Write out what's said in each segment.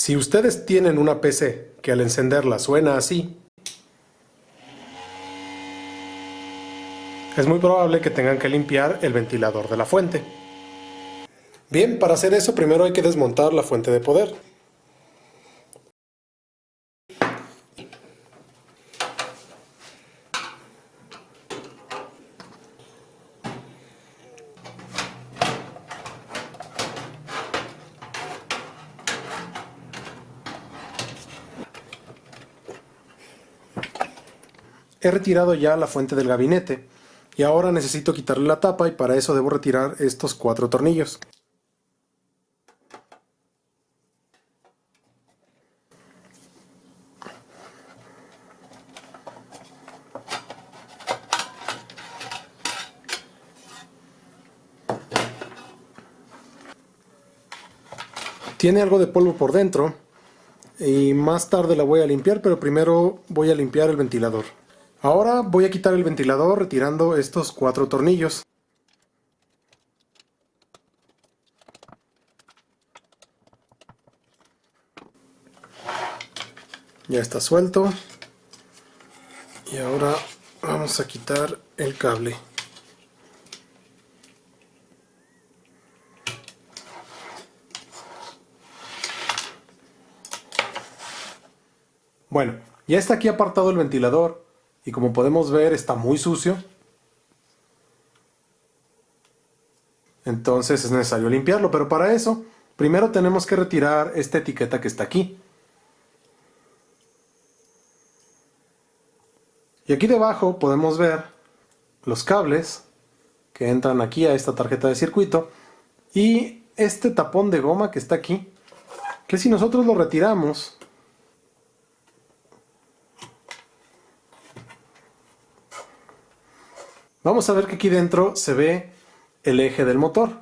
Si ustedes tienen una PC que al encenderla suena así, es muy probable que tengan que limpiar el ventilador de la fuente. Bien, para hacer eso primero hay que desmontar la fuente de poder. He retirado ya la fuente del gabinete y ahora necesito quitarle la tapa y para eso debo retirar estos 4 tornillos. Tiene algo de polvo por dentro y más tarde la voy a limpiar, pero primero voy a limpiar el ventilador. Ahora voy a quitar el ventilador retirando estos 4 tornillos. Ya está suelto. Y ahora vamos a quitar el cable. Bueno, ya está aquí apartado el ventilador y como podemos ver está muy sucio. Entonces es necesario limpiarlo, pero para eso primero tenemos que retirar esta etiqueta que está aquí. Y aquí debajo podemos ver los cables que entran aquí a esta tarjeta de circuito y este tapón de goma que está aquí, que si nosotros lo retiramos, vamos a ver que aquí dentro se ve el eje del motor.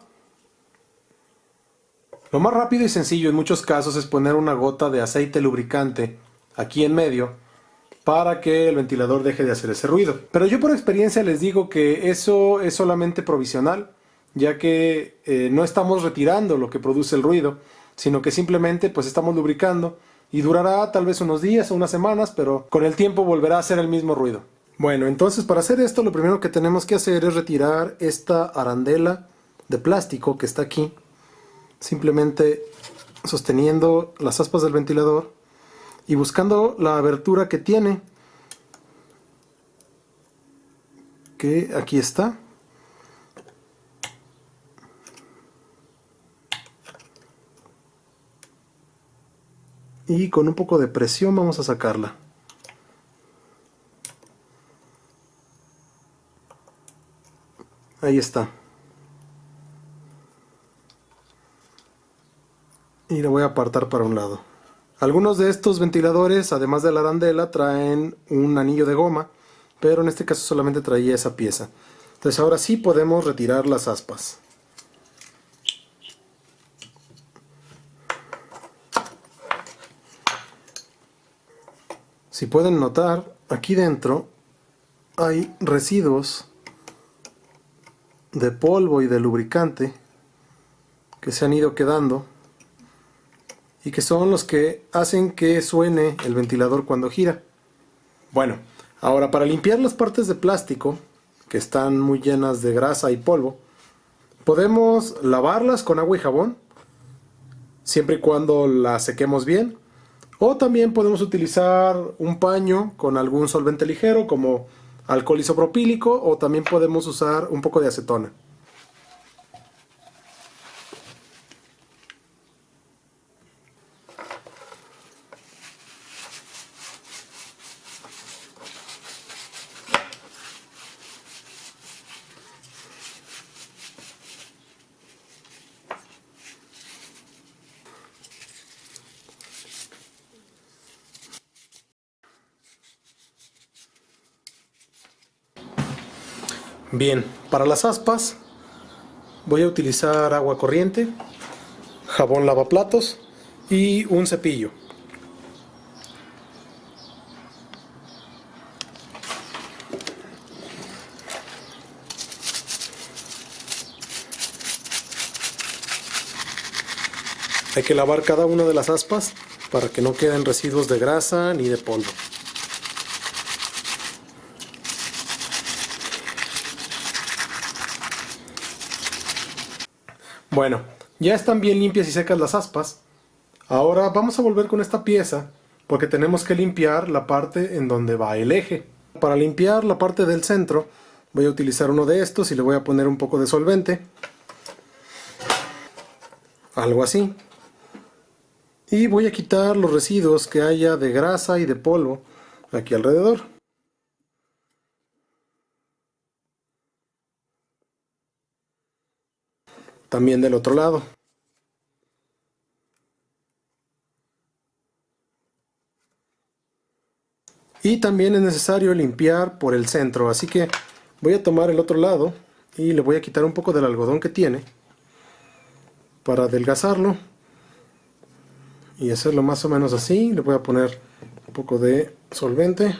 Lo más rápido y sencillo en muchos casos es poner una gota de aceite lubricante aquí en medio para que el ventilador deje de hacer ese ruido. Pero yo por experiencia les digo que eso es solamente provisional, ya que no estamos retirando lo que produce el ruido, sino que simplemente pues estamos lubricando y durará tal vez unos días o unas semanas, pero con el tiempo volverá a hacer el mismo ruido. Bueno, entonces para hacer esto lo primero que tenemos que hacer es retirar esta arandela de plástico que está aquí, simplemente sosteniendo las aspas del ventilador y buscando la abertura que tiene, que aquí está. Y con un poco de presión vamos a sacarla. Ahí está. Y la voy a apartar para un lado. Algunos de estos ventiladores, además de la arandela, traen un anillo de goma, pero en este caso solamente traía esa pieza. Entonces ahora sí podemos retirar las aspas. Si pueden notar, aquí dentro hay residuos de polvo y de lubricante que se han ido quedando y que son los que hacen que suene el ventilador cuando gira. Bueno, ahora para limpiar las partes de plástico que están muy llenas de grasa y polvo, podemos lavarlas con agua y jabón siempre y cuando las sequemos bien, o también podemos utilizar un paño con algún solvente ligero como alcohol isopropílico, o también podemos usar un poco de acetona. Bien, para las aspas voy a utilizar agua corriente, jabón lavaplatos y un cepillo. Hay que lavar cada una de las aspas para que no queden residuos de grasa ni de polvo. Bueno, ya están bien limpias y secas las aspas. Ahora vamos a volver con esta pieza porque tenemos que limpiar la parte en donde va el eje. Para limpiar la parte del centro voy a utilizar uno de estos y le voy a poner un poco de solvente. Algo así. Y voy a quitar los residuos que haya de grasa y de polvo aquí alrededor. También del otro lado. Y también es necesario limpiar por el centro, así que voy a tomar el otro lado y le voy a quitar un poco del algodón que tiene para adelgazarlo y hacerlo más o menos así. Le voy a poner un poco de solvente.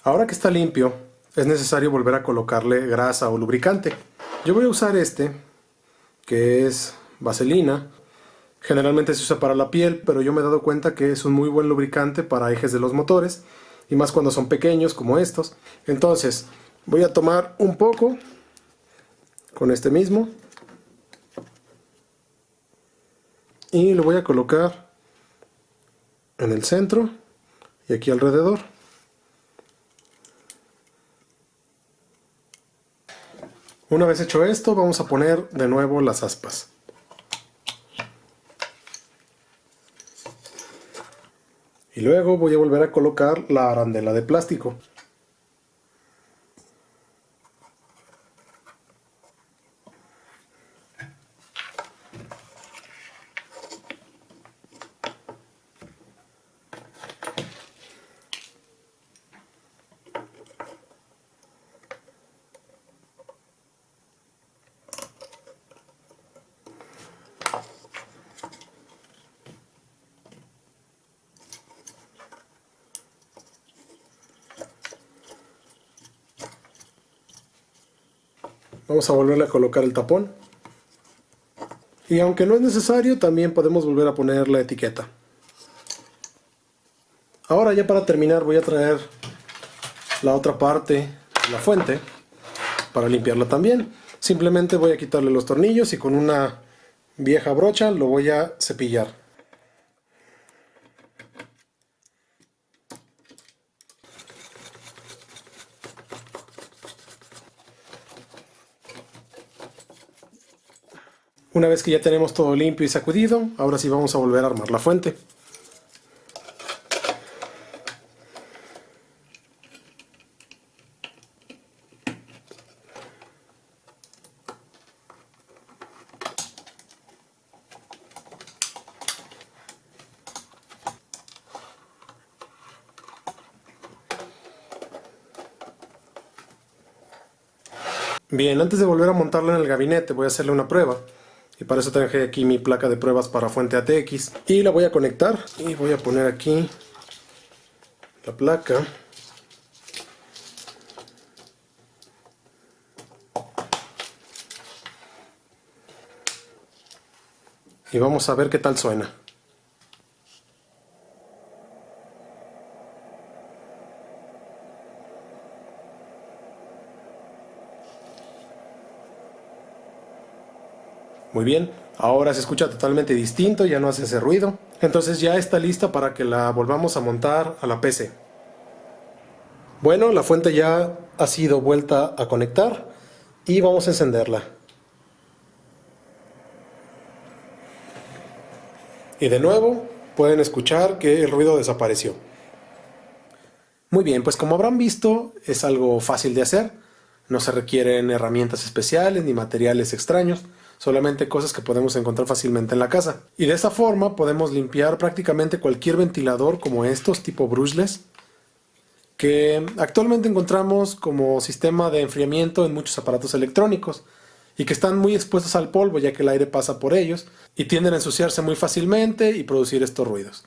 Ahora que está limpio, es necesario volver a colocarle grasa o lubricante. Yo voy a usar este, que es vaselina. Generalmente se usa para la piel, pero yo me he dado cuenta que es un muy buen lubricante para ejes de los motores, y más cuando son pequeños como estos. Entonces, voy a tomar un poco con este mismo y lo voy a colocar en el centro y aquí alrededor. Una vez hecho esto, vamos a poner de nuevo las aspas. Y luego voy a volver a colocar la arandela de plástico. Vamos a volverle a colocar el tapón. Y aunque no es necesario, también podemos volver a poner la etiqueta. Ahora ya para terminar voy a traer la otra parte, la fuente, para limpiarla también. Simplemente voy a quitarle los tornillos y con una vieja brocha lo voy a cepillar. Una vez que ya tenemos todo limpio y sacudido, ahora sí vamos a volver a armar la fuente. Bien, antes de volver a montarla en el gabinete voy a hacerle una prueba. Y para eso traje aquí mi placa de pruebas para fuente ATX. Y la voy a conectar. Y voy a poner aquí la placa. Y vamos a ver qué tal suena. Muy bien, ahora se escucha totalmente distinto, ya no hace ese ruido. Entonces ya está lista para que la volvamos a montar a la PC. Bueno, la fuente ya ha sido vuelta a conectar y vamos a encenderla. Y de nuevo pueden escuchar que el ruido desapareció. Muy bien, pues como habrán visto es algo fácil de hacer. No se requieren herramientas especiales ni materiales extraños. Solamente cosas que podemos encontrar fácilmente en la casa. Y de esta forma podemos limpiar prácticamente cualquier ventilador como estos tipo brushless, que actualmente encontramos como sistema de enfriamiento en muchos aparatos electrónicos y que están muy expuestos al polvo ya que el aire pasa por ellos y tienden a ensuciarse muy fácilmente y producir estos ruidos.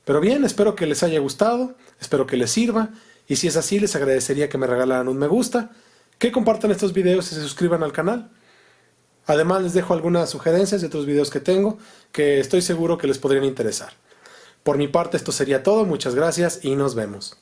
Pero bien, espero que les haya gustado, espero que les sirva Y si es así, les agradecería que me regalaran un me gusta, que compartan estos videos y se suscriban al canal. Además les dejo algunas sugerencias de otros videos que tengo que estoy seguro que les podrían interesar. Por mi parte esto sería todo, muchas gracias y nos vemos.